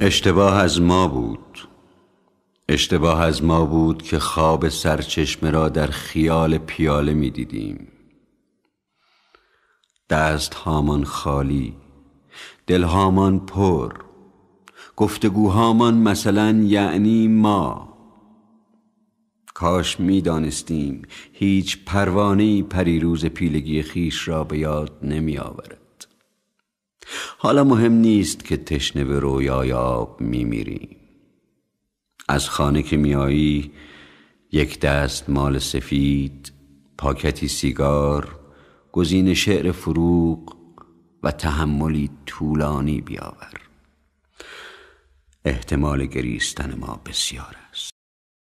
اشتباه از ما بود، اشتباه از ما بود که خواب سرچشمه را در خیال پیاله می دیدیم. دست هامان خالی، دل هامان پر، گفتگوهامان مثلا یعنی ما. کاش می دانستیم هیچ پروانه‌ای پریروز پیلگی خیش را به یاد نمی آورد. حالا مهم نیست که تشنه به رویای آب می میریم. از خانه که می آیی یک دست مال سفید، پاکتی سیگار، گزین شعر فروغ و تحملی طولانی بیاور. احتمال گریستن ما بسیار است.